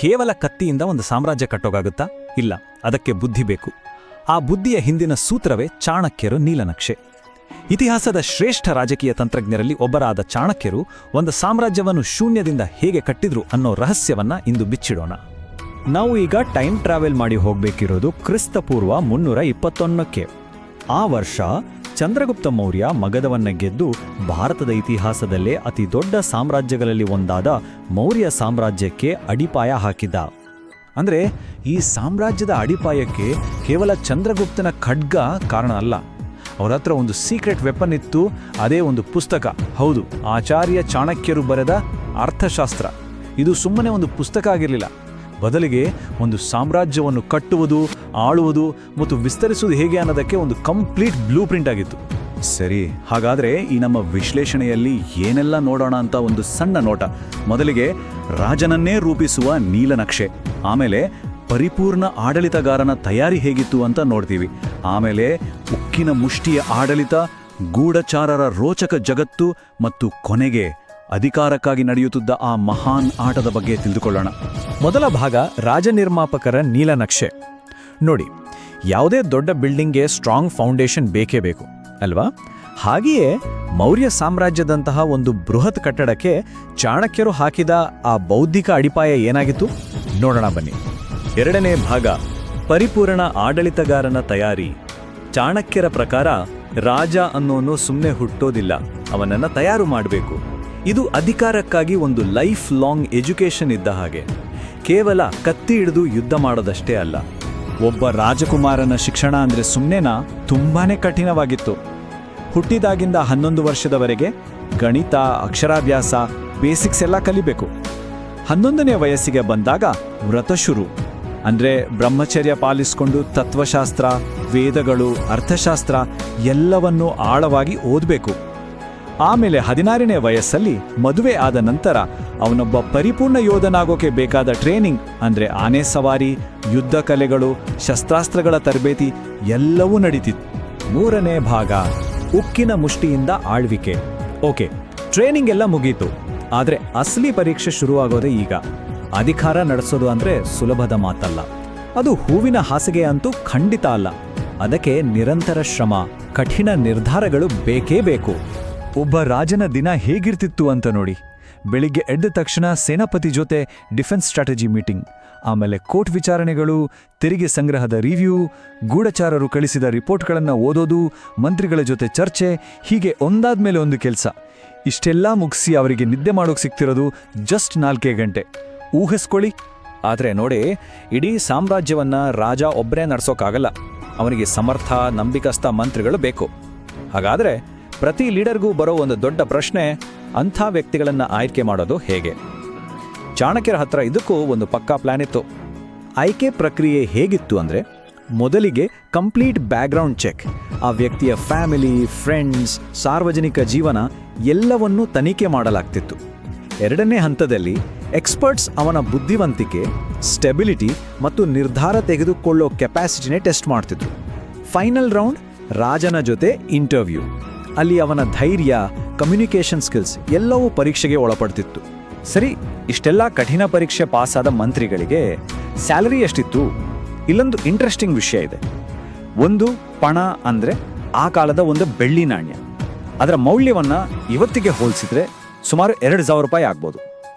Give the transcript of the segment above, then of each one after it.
ಕೇವಲ ಕತ್ತಿಯಿಂದ ಒಂದು ಸಾಮ್ರಾಜ್ಯ ಕಟ್ಟೋಗಾಗುತ್ತಾ? ಇಲ್ಲ, ಅದಕ್ಕೆ ಬುದ್ಧಿ ಬೇಕು. ಆ ಬುದ್ಧಿಯ ಹಿಂದಿನ ಸೂತ್ರವೇ ಚಾಣಕ್ಯರು ನೀಲನಕ್ಷೆ. ಇತಿಹಾಸದ ಶ್ರೇಷ್ಠ ರಾಜಕೀಯ ತಂತ್ರಜ್ಞರಲ್ಲಿ ಒಬ್ಬರಾದ ಚಾಣಕ್ಯರು ಒಂದು ಸಾಮ್ರಾಜ್ಯವನ್ನು ಶೂನ್ಯದಿಂದ ಹೇಗೆ ಕಟ್ಟಿದ್ರು ಅನ್ನೋ ರಹಸ್ಯವನ್ನ ಇಂದು ಬಿಚ್ಚಿಡೋಣ. ನಾವು ಈಗ ಟೈಮ್ ಟ್ರಾವೆಲ್ ಮಾಡಿ ಹೋಗಬೇಕಿರೋದು ಕ್ರಿಸ್ತಪೂರ್ವ 321ಕ್ಕೆ. ಆ ವರ್ಷ ಚಂದ್ರಗುಪ್ತ ಮೌರ್ಯ ಮಗಧವನ್ನ ಗೆದ್ದು ಭಾರತದ ಇತಿಹಾಸದಲ್ಲೇ ಅತಿ ದೊಡ್ಡ ಸಾಮ್ರಾಜ್ಯಗಳಲ್ಲಿ ಒಂದಾದ ಮೌರ್ಯ ಸಾಮ್ರಾಜ್ಯಕ್ಕೆ ಅಡಿಪಾಯ ಹಾಕಿದ್ದ. ಅಂದ್ರೆ ಈ ಸಾಮ್ರಾಜ್ಯದ ಅಡಿಪಾಯಕ್ಕೆ ಕೇವಲ ಚಂದ್ರಗುಪ್ತನ ಖಡ್ಗ ಕಾರಣ ಅಲ್ಲ. ಅವರ ಹತ್ರ ಒಂದು ಸೀಕ್ರೆಟ್ ವೆಪನ್ ಇತ್ತು, ಅದೇ ಒಂದು ಪುಸ್ತಕ. ಹೌದು, ಆಚಾರ್ಯ ಚಾಣಕ್ಯರು ಬರೆದ ಅರ್ಥಶಾಸ್ತ್ರ. ಇದು ಸುಮ್ಮನೆ ಒಂದು ಪುಸ್ತಕ ಆಗಿರಲಿಲ್ಲ, ಬದಲಿಗೆ ಒಂದು ಸಾಮ್ರಾಜ್ಯವನ್ನು ಕಟ್ಟುವುದು, ಆಳುವುದು ಮತ್ತು ವಿಸ್ತರಿಸುವುದು ಹೇಗೆ ಅನ್ನೋದಕ್ಕೆ ಒಂದು ಕಂಪ್ಲೀಟ್ ಬ್ಲೂ ಪ್ರಿಂಟ್ ಆಗಿತ್ತು. ಸರಿ, ಹಾಗಾದ್ರೆ ಈ ನಮ್ಮ ವಿಶ್ಲೇಷಣೆಯಲ್ಲಿ ಏನೆಲ್ಲ ನೋಡೋಣ ಅಂತ ಒಂದು ಸಣ್ಣ ನೋಟ. ಮೊದಲಿಗೆ ರಾಜನನ್ನೇ ರೂಪಿಸುವ ನೀಲನಕ್ಷೆ, ಆಮೇಲೆ ಪರಿಪೂರ್ಣ ಆಡಳಿತಗಾರನ ತಯಾರಿ ಹೇಗಿತ್ತು ಅಂತ ನೋಡ್ತೀವಿ, ಆಮೇಲೆ ಉಕ್ಕಿನ ಮುಷ್ಟಿಯ ಆಡಳಿತ, ಗೂಢಚಾರರ ರೋಚಕ ಜಗತ್ತು ಮತ್ತು ಕೊನೆಗೆ ಅಧಿಕಾರಕ್ಕಾಗಿ ನಡೆಯುತ್ತಿದ್ದ ಆ ಮಹಾನ್ ಆಟದ ಬಗ್ಗೆ ತಿಳಿದುಕೊಳ್ಳೋಣ. ಮೊದಲ ಭಾಗ ರಾಜನಿರ್ಮಾಪಕರ ನೀಲನಕ್ಷೆ. ನೋಡಿ, ಯಾವುದೇ ದೊಡ್ಡ ಬಿಲ್ಡಿಂಗ್ಗೆ ಸ್ಟ್ರಾಂಗ್ ಫೌಂಡೇಶನ್ ಬೇಕೇ ಬೇಕು ಅಲ್ವಾ? ಹಾಗೆಯೇ ಮೌರ್ಯ ಸಾಮ್ರಾಜ್ಯದಂತಹ ಒಂದು ಬೃಹತ್ ಕಟ್ಟಡಕ್ಕೆ ಚಾಣಕ್ಯರು ಹಾಕಿದ ಆ ಬೌದ್ಧಿಕ ಅಡಿಪಾಯ ಏನಾಗಿತ್ತು ನೋಡೋಣ ಬನ್ನಿ. ಎರಡನೇ ಭಾಗ, ಪರಿಪೂರ್ಣ ಆಡಳಿತಗಾರನ ತಯಾರಿ. ಚಾಣಕ್ಯರ ಪ್ರಕಾರ ರಾಜ ಅನ್ನೋನು ಸುಮ್ಮನೆ ಹುಟ್ಟೋದಿಲ್ಲ, ಅವನನ್ನ ತಯಾರು ಮಾಡಬೇಕು. ಇದು ಅಧಿಕಾರಕ್ಕಾಗಿ ಒಂದು ಲೈಫ್ ಲಾಂಗ್ ಎಜುಕೇಶನ್ ಇದ್ದ ಹಾಗೆ. ಕೇವಲ ಕತ್ತಿ ಹಿಡಿದು ಯುದ್ಧ ಮಾಡೋದಷ್ಟೇ ಅಲ್ಲ. ಒಬ್ಬ ರಾಜಕುಮಾರನ ಶಿಕ್ಷಣ ಅಂದ್ರೆ ಸುಮ್ಮನೆನಾ? ತುಂಬಾನೇ ಕಠಿಣವಾಗಿತ್ತು. ಹುಟ್ಟಿದಾಗಿಂದ 11 ವರ್ಷದವರೆಗೆ ಗಣಿತ, ಅಕ್ಷರಾಭ್ಯಾಸ, ಬೇಸಿಕ್ಸ್ ಎಲ್ಲ ಕಲಿಬೇಕು. 11ನೇ ವಯಸ್ಸಿಗೆ ಬಂದಾಗ ವ್ರತ ಶುರು. ಅಂದ್ರೆ ಬ್ರಹ್ಮಚರ್ಯ ಪಾಲಿಸಿಕೊಂಡು ತತ್ವಶಾಸ್ತ್ರ, ವೇದಗಳು, ಅರ್ಥಶಾಸ್ತ್ರ ಎಲ್ಲವನ್ನೂ ಆಳವಾಗಿ ಓದಬೇಕು. ಆಮೇಲೆ 16ನೇ ವಯಸ್ಸಲ್ಲಿ ಮದುವೆ ಆದ ನಂತರ ಅವನೊಬ್ಬ ಪರಿಪೂರ್ಣ ಯೋಧನಾಗೋಕೆ ಬೇಕಾದ ಟ್ರೈನಿಂಗ್, ಅಂದ್ರೆ ಆನೆ ಸವಾರಿ, ಯುದ್ಧ ಕಲೆಗಳು, ಶಸ್ತ್ರಾಸ್ತ್ರಗಳ ತರಬೇತಿ ಎಲ್ಲವೂ ನಡೀತಿತ್ತು. 3ನೇ ಭಾಗ, ಉಕ್ಕಿನ ಮುಷ್ಟಿಯಿಂದ ಆಳ್ವಿಕೆ. ಓಕೆ, ಟ್ರೈನಿಂಗ್ ಎಲ್ಲ ಮುಗೀತು, ಆದ್ರೆ ಅಸಲಿ ಪರೀಕ್ಷೆ ಶುರುವಾಗೋದೇ ಈಗ. ಅಧಿಕಾರ ನಡೆಸೋದು ಅಂದ್ರೆ ಸುಲಭದ ಮಾತಲ್ಲ. ಅದು ಹೂವಿನ ಹಾಸಿಗೆ ಅಂತೂ ಖಂಡಿತ ಅಲ್ಲ. ಅದಕ್ಕೆ ನಿರಂತರ ಶ್ರಮ, ಕಠಿಣ ನಿರ್ಧಾರಗಳು ಬೇಕೇ ಬೇಕು. ಒಬ್ಬ ರಾಜನ ದಿನ ಹೇಗಿರ್ತಿತ್ತು ಅಂತ ನೋಡಿ. ಬೆಳಿಗ್ಗೆ ಎದ್ದ ತಕ್ಷಣ ಸೇನಾಪತಿ ಜೊತೆ ಡಿಫೆನ್ಸ್ ಸ್ಟ್ರಾಟಜಿ ಮೀಟಿಂಗ್, ಆಮೇಲೆ ಕೋರ್ಟ್ ವಿಚಾರಣೆಗಳು, ತೆರಿಗೆ ಸಂಗ್ರಹದ ರಿವ್ಯೂ, ಗೂಢಚಾರರು ಕಳಿಸಿದ ರಿಪೋರ್ಟ್ಗಳನ್ನು ಓದೋದು, ಮಂತ್ರಿಗಳ ಜೊತೆ ಚರ್ಚೆ, ಹೀಗೆ ಒಂದಾದ್ಮೇಲೆ ಒಂದು ಕೆಲಸ. ಇಷ್ಟೆಲ್ಲ ಮುಗಿಸಿ ಅವರಿಗೆ ನಿದ್ದೆ ಮಾಡೋಕೆ ಸಿಗ್ತಿರೋದು ಜಸ್ಟ್ 4 ಗಂಟೆ. ಊಹಿಸ್ಕೊಳ್ಳಿ. ಆದರೆ ನೋಡಿ, ಇಡೀ ಸಾಮ್ರಾಜ್ಯವನ್ನ ರಾಜ ಒಬ್ಬರೇ ನಡೆಸೋಕ್ಕಾಗಲ್ಲ. ಅವನಿಗೆ ಸಮರ್ಥ, ನಂಬಿಕಸ್ಥ ಮಂತ್ರಿಗಳು ಬೇಕು. ಹಾಗಾದ್ರೆ ಪ್ರತಿ ಲೀಡರ್ಗೂ ಬರೋ ಒಂದು ದೊಡ್ಡ ಪ್ರಶ್ನೆ, ಅಂಥ ವ್ಯಕ್ತಿಗಳನ್ನು ಆಯ್ಕೆ ಮಾಡೋದು ಹೇಗೆ? ಚಾಣಕ್ಯರ ಹತ್ರ ಇದಕ್ಕೂ ಒಂದು ಪಕ್ಕಾ ಪ್ಲಾನ್ ಇತ್ತು. ಆಯ್ಕೆ ಪ್ರಕ್ರಿಯೆ ಹೇಗಿತ್ತು ಅಂದರೆ, ಮೊದಲಿಗೆ ಕಂಪ್ಲೀಟ್ ಬ್ಯಾಕ್ಗ್ರೌಂಡ್ ಚೆಕ್. ಆ ವ್ಯಕ್ತಿಯ ಫ್ಯಾಮಿಲಿ, ಫ್ರೆಂಡ್ಸ್, ಸಾರ್ವಜನಿಕ ಜೀವನ ಎಲ್ಲವನ್ನೂ ತನಿಖೆ ಮಾಡಲಾಗ್ತಿತ್ತು. 2ನೇ ಹಂತದಲ್ಲಿ ಎಕ್ಸ್ಪರ್ಟ್ಸ್ ಅವನ ಬುದ್ಧಿವಂತಿಕೆ, ಸ್ಟೆಬಿಲಿಟಿ ಮತ್ತು ನಿರ್ಧಾರ ತೆಗೆದುಕೊಳ್ಳೋ ಕೆಪಾಸಿಟಿನೇ ಟೆಸ್ಟ್ ಮಾಡ್ತಿದ್ರು. ಫೈನಲ್ ರೌಂಡ್, ರಾಜನ ಜೊತೆ ಇಂಟರ್ವ್ಯೂ. ಅಲ್ಲಿ ಅವನ ಧೈರ್ಯ, ಕಮ್ಯುನಿಕೇಷನ್ ಸ್ಕಿಲ್ಸ್ ಎಲ್ಲವೂ ಪರೀಕ್ಷೆಗೆ ಒಳಪಡ್ತಿತ್ತು. ಸರಿ, ಇಷ್ಟೆಲ್ಲ ಕಠಿಣ ಪರೀಕ್ಷೆ ಪಾಸಾದ ಮಂತ್ರಿಗಳಿಗೆ ಸ್ಯಾಲರಿ ಎಷ್ಟಿತ್ತು? ಇಲ್ಲೊಂದು ಇಂಟ್ರೆಸ್ಟಿಂಗ್ ವಿಷಯ ಇದೆ. ಒಂದು ಪಣ ಅಂದರೆ ಆ ಕಾಲದ ಒಂದು ಬೆಳ್ಳಿ ನಾಣ್ಯ. ಅದರ ಮೌಲ್ಯವನ್ನು ಇವತ್ತಿಗೆ ಹೋಲಿಸಿದ್ರೆ ಸುಮಾರು 2,000 ರೂಪಾಯಿ ಆಗ್ಬೋದು.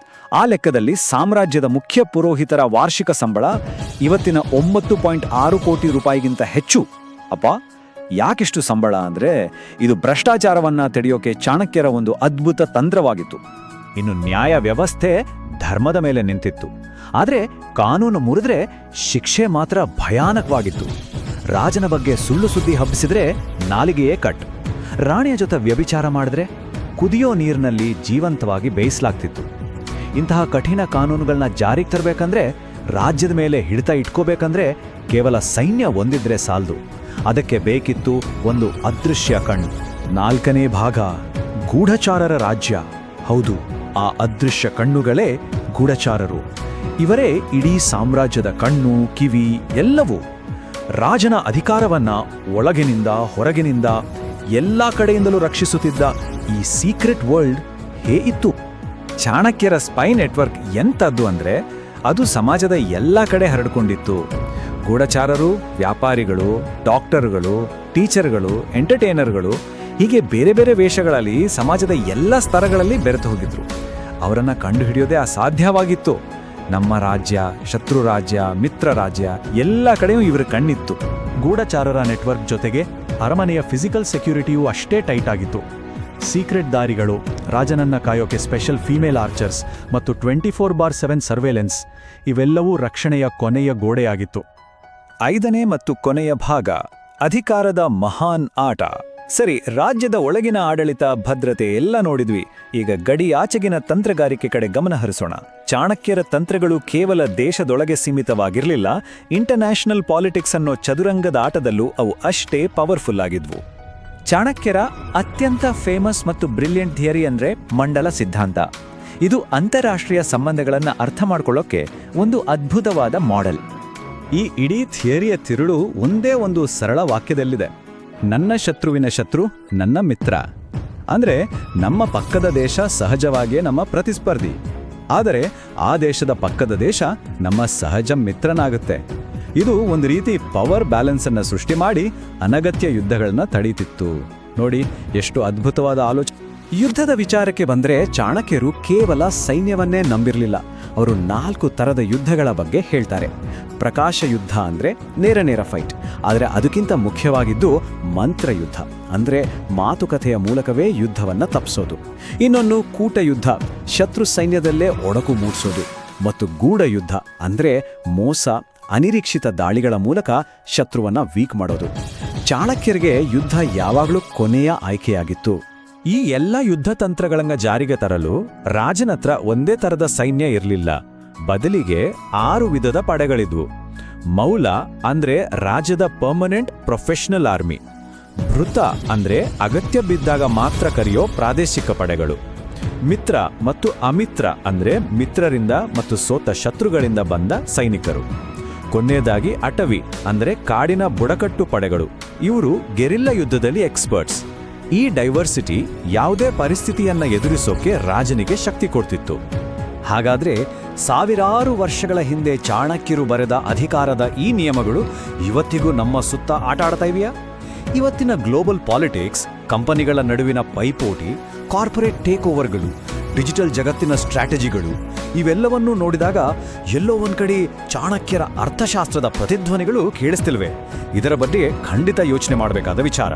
ಆ ಲೆಕ್ಕದಲ್ಲಿ ಸಾಮ್ರಾಜ್ಯದ ಮುಖ್ಯ ಪುರೋಹಿತರ ವಾರ್ಷಿಕ ಸಂಬಳ ಇವತ್ತಿನ 9.6 ಕೋಟಿ ರೂಪಾಯಿಗಿಂತ ಹೆಚ್ಚು. ಅಪ್ಪ, ಯಾಕಿಷ್ಟು ಸಂಬಳ ಅಂದರೆ ಇದು ಭ್ರಷ್ಟಾಚಾರವನ್ನ ತಡೆಯೋಕೆ ಚಾಣಕ್ಯರ ಒಂದು ಅದ್ಭುತ ತಂತ್ರವಾಗಿತ್ತು. ಇನ್ನು ನ್ಯಾಯ ವ್ಯವಸ್ಥೆ ಧರ್ಮದ ಮೇಲೆ ನಿಂತಿತ್ತು. ಆದರೆ ಕಾನೂನು ಮುರಿದ್ರೆ ಶಿಕ್ಷೆ ಮಾತ್ರ ಭಯಾನಕವಾಗಿತ್ತು. ರಾಜನ ಬಗ್ಗೆ ಸುಳ್ಳು ಸುದ್ದಿ ಹಬ್ಬಿಸಿದ್ರೆ ನಾಲಿಗೆಯೇ ಕಟ್. ರಾಣಿಯ ಜೊತೆ ವ್ಯಭಿಚಾರ ಮಾಡಿದ್ರೆ ಕುದಿಯೋ ನೀರಿನಲ್ಲಿ ಜೀವಂತವಾಗಿ ಬೇಯಿಸಲಾಗ್ತಿತ್ತು. ಇಂತಹ ಕಠಿಣ ಕಾನೂನುಗಳನ್ನ ಜಾರಿಗೆ ತರಬೇಕಂದ್ರೆ, ರಾಜ್ಯದ ಮೇಲೆ ಹಿಡಿತ ಇಟ್ಕೋಬೇಕಂದ್ರೆ ಕೇವಲ ಸೈನ್ಯ ಒಂದಿದ್ರೆ ಸಾಲದು. ಅದಕ್ಕೆ ಬೇಕಿತ್ತು ಒಂದು ಅದೃಶ್ಯ ಕಣ್ಣು. 4ನೇ ಭಾಗ, ಗೂಢಚಾರರ ರಾಜ್ಯ. ಹೌದು, ಆ ಅದೃಶ್ಯ ಕಣ್ಣುಗಳೇ ಗೂಢಚಾರರು. ಇವರೇ ಇಡೀ ಸಾಮ್ರಾಜ್ಯದ ಕಣ್ಣು, ಕಿವಿ ಎಲ್ಲವೂ. ರಾಜನ ಅಧಿಕಾರವನ್ನ ಒಳಗಿನಿಂದ ಹೊರಗಿನಿಂದ ಎಲ್ಲ ಕಡೆಯಿಂದಲೂ ರಕ್ಷಿಸುತ್ತಿದ್ದ ಈ ಸೀಕ್ರೆಟ್ ವರ್ಲ್ಡ್ ಹೇ ಇತ್ತು. ಚಾಣಕ್ಯರ ಸ್ಪೈ ನೆಟ್ವರ್ಕ್ ಎಂಥದ್ದು ಅಂದ್ರೆ, ಅದು ಸಮಾಜದ ಎಲ್ಲ ಕಡೆ ಹರಡಿಕೊಂಡಿತ್ತು. ಗೂಢಚಾರರು, ವ್ಯಾಪಾರಿಗಳು, ಡಾಕ್ಟರ್ಗಳು, ಟೀಚರ್ಗಳು, ಎಂಟರ್ಟೈನರ್ಗಳು ಹೀಗೆ ಬೇರೆ ಬೇರೆ ವೇಷಗಳಲ್ಲಿ ಸಮಾಜದ ಎಲ್ಲ ಸ್ತರಗಳಲ್ಲಿ ಬೆರೆತು ಹೋಗಿದ್ರು. ಅವರನ್ನು ಕಂಡುಹಿಡಿಯೋದೇ ಅಸಾಧ್ಯವಾಗಿತ್ತು. ನಮ್ಮ ರಾಜ್ಯ, ಶತ್ರು ರಾಜ್ಯ, ಮಿತ್ರ ರಾಜ್ಯ ಎಲ್ಲ ಕಡೆಯೂ ಇವರ ಕಣ್ಣಿತ್ತು. ಗೂಢಚಾರರ ನೆಟ್ವರ್ಕ್ ಜೊತೆಗೆ ಅರಮನೆಯ ಫಿಸಿಕಲ್ ಸೆಕ್ಯೂರಿಟಿಯೂ ಅಷ್ಟೇ ಟೈಟ್ ಆಗಿತ್ತು. ಸೀಕ್ರೆಟ್ ದಾರಿಗಳು, ರಾಜನನ್ನ ಕಾಯೋಕೆ ಸ್ಪೆಷಲ್ ಫೀಮೇಲ್ ಆರ್ಚರ್ಸ್ ಮತ್ತು 24/7 ಸರ್ವೇಲೆನ್ಸ್ ಇವೆಲ್ಲವೂ ರಕ್ಷಣೆಯ ಕೊನೆಯ ಗೋಡೆಯಾಗಿತ್ತು. 5ನೇ ಮತ್ತು ಕೊನೆಯ ಭಾಗ, ಅಧಿಕಾರದ ಮಹಾನ್ ಆಟ. ಸರಿ, ರಾಜ್ಯದ ಒಳಗಿನ ಆಡಳಿತ, ಭದ್ರತೆ ಎಲ್ಲ ನೋಡಿದ್ವಿ. ಈಗ ಗಡಿ ಆಚೆಗಿನ ತಂತ್ರಗಾರಿಕೆ ಕಡೆ ಗಮನ ಹರಿಸೋಣ. ಚಾಣಕ್ಯರ ತಂತ್ರಗಳು ಕೇವಲ ದೇಶದೊಳಗೆ ಸೀಮಿತವಾಗಿರಲಿಲ್ಲ, ಇಂಟರ್ನ್ಯಾಷನಲ್ ಪಾಲಿಟಿಕ್ಸ್ ಅನ್ನೋ ಚದುರಂಗದ ಆಟದಲ್ಲೂ ಅವು ಅಷ್ಟೇ ಪವರ್ಫುಲ್ ಆಗಿದ್ವು. ಚಾಣಕ್ಯರ ಅತ್ಯಂತ ಫೇಮಸ್ ಮತ್ತು ಬ್ರಿಲಿಯಂಟ್ ಥಿಯರಿ ಅಂದ್ರೆ ಮಂಡಲ ಸಿದ್ಧಾಂತ. ಇದು ಅಂತಾರಾಷ್ಟ್ರೀಯ ಸಂಬಂಧಗಳನ್ನು ಅರ್ಥ ಮಾಡ್ಕೊಳ್ಳೋಕೆ ಒಂದು ಅದ್ಭುತವಾದ ಮಾಡೆಲ್. ಈ ಇಡೀ ಥಿಯರಿಯ ತಿರುಳು ಒಂದೇ ಒಂದು ಸರಳ ವಾಕ್ಯದಲ್ಲಿದೆ: ನನ್ನ ಶತ್ರುವಿನ ಶತ್ರು ನನ್ನ ಮಿತ್ರ. ಅಂದ್ರೆ ನಮ್ಮ ಪಕ್ಕದ ದೇಶ ಸಹಜವಾಗಿಯೇ ನಮ್ಮ ಪ್ರತಿಸ್ಪರ್ಧಿ, ಆದರೆ ಆ ದೇಶದ ಪಕ್ಕದ ದೇಶ ನಮ್ಮ ಸಹಜ ಮಿತ್ರನಾಗುತ್ತೆ. ಇದು ಒಂದು ರೀತಿ ಪವರ್ ಬ್ಯಾಲೆನ್ಸ್ ಅನ್ನ ಸೃಷ್ಟಿ ಮಾಡಿ ಅನಗತ್ಯ ಯುದ್ಧಗಳನ್ನ ತಡೀತಿತ್ತು. ನೋಡಿ ಎಷ್ಟು ಅದ್ಭುತವಾದ ಆಲೋಚನೆ. ಯುದ್ಧದ ವಿಚಾರಕ್ಕೆ ಬಂದ್ರೆ ಚಾಣಕ್ಯರು ಕೇವಲ ಸೈನ್ಯವನ್ನೇ ನಂಬಿರಲಿಲ್ಲ. ಅವರು 4 ಥರದ ಯುದ್ಧಗಳ ಬಗ್ಗೆ ಹೇಳ್ತಾರೆ. ಪ್ರಕಾಶ ಯುದ್ಧ ಅಂದ್ರೆ ನೇರ ಫೈಟ್, ಆದರೆ ಅದಕ್ಕಿಂತ ಮುಖ್ಯವಾಗಿದ್ದು ಮಂತ್ರ ಯುದ್ಧ, ಅಂದ್ರೆ ಮಾತುಕತೆಯ ಮೂಲಕವೇ ಯುದ್ಧವನ್ನ ತಪ್ಪಿಸೋದು. ಇನ್ನೊಂದು ಕೂಟ ಯುದ್ಧ, ಶತ್ರು ಸೈನ್ಯದಲ್ಲೇ ಒಡಕು ಮೂಡಿಸೋದು. ಮತ್ತು ಗೂಢ ಯುದ್ಧ ಅಂದ್ರೆ ಮೋಸ, ಅನಿರೀಕ್ಷಿತ ದಾಳಿಗಳ ಮೂಲಕ ಶತ್ರುವನ್ನ ವೀಕ್ ಮಾಡೋದು. ಚಾಣಕ್ಯರಿಗೆ ಯುದ್ಧ ಯಾವಾಗಲೂ ಕೊನೆಯ ಆಯ್ಕೆಯಾಗಿತ್ತು. ಈ ಎಲ್ಲ ಯುದ್ಧ ತಂತ್ರಗಳನ್ನ ಜಾರಿಗೆ ತರಲು ರಾಜನತ್ರ ಒಂದೇ ತರದ ಸೈನ್ಯ ಇರಲಿಲ್ಲ. ಬದಲಿಗೆ 6 ವಿಧದ ಪಡೆಗಳಿದ್ವು. ಮೌಲ ಅಂದ್ರೆ ರಾಜ್ಯದ ಪರ್ಮನೆಂಟ್ ಪ್ರೊಫೆಷನಲ್ ಆರ್ಮಿ. ಭೃತ ಅಂದ್ರೆ ಅಗತ್ಯ ಬಿದ್ದಾಗ ಮಾತ್ರ ಕರೆಯೋ ಪ್ರಾದೇಶಿಕ ಪಡೆಗಳು. ಮಿತ್ರ ಮತ್ತು ಅಮಿತ್ರ ಅಂದ್ರೆ ಮಿತ್ರರಿಂದ ಮತ್ತು ಸೋತ ಶತ್ರುಗಳಿಂದ ಬಂದ ಸೈನಿಕರು. ಕೊನೆಯದಾಗಿ ಅಟವಿ ಅಂದ್ರೆ ಕಾಡಿನ ಬುಡಕಟ್ಟು ಪಡೆಗಳು. ಇವರು ಗೆರಿಲ್ಲಾ ಯುದ್ಧದಲ್ಲಿ ಎಕ್ಸ್ಪರ್ಟ್ಸ್. ಈ ಡೈವರ್ಸಿಟಿ ಯಾವುದೇ ಪರಿಸ್ಥಿತಿಯನ್ನ ಎದುರಿಸೋಕೆ ರಾಜನಿಗೆ ಶಕ್ತಿ ಕೊಡ್ತಿತ್ತು. ಹಾಗಾದ್ರೆ ಸಾವಿರಾರು ವರ್ಷಗಳ ಹಿಂದೆ ಚಾಣಕ್ಯರು ಬರೆದ ಅಧಿಕಾರದ ಈ ನಿಯಮಗಳು ಇವತ್ತಿಗೂ ನಮ್ಮ ಸುತ್ತ ಆಟ ಆಡ್ತಾ ಇವೆಯಾ? ಇವತ್ತಿನ ಗ್ಲೋಬಲ್ ಪಾಲಿಟಿಕ್ಸ್, ಕಂಪನಿಗಳ ನಡುವಿನ ಪೈಪೋಟಿ, ಕಾರ್ಪೊರೇಟ್ ಟೇಕ್ ಓವರ್ಗಳು, ಡಿಜಿಟಲ್ ಜಗತ್ತಿನ ಸ್ಟ್ರಾಟಜಿಗಳು ಇವೆಲ್ಲವನ್ನೂ ನೋಡಿದಾಗ ಎಲ್ಲೋ ಒಂದ್ ಕಡೆ ಚಾಣಕ್ಯರ ಅರ್ಥಶಾಸ್ತ್ರದ ಪ್ರತಿಧ್ವನಿಗಳು ಕೇಳಿಸ್ತಿಲ್ವೆ? ಇದರ ಬಗ್ಗೆ ಖಂಡಿತ ಯೋಚನೆ ಮಾಡಬೇಕಾದ ವಿಚಾರ.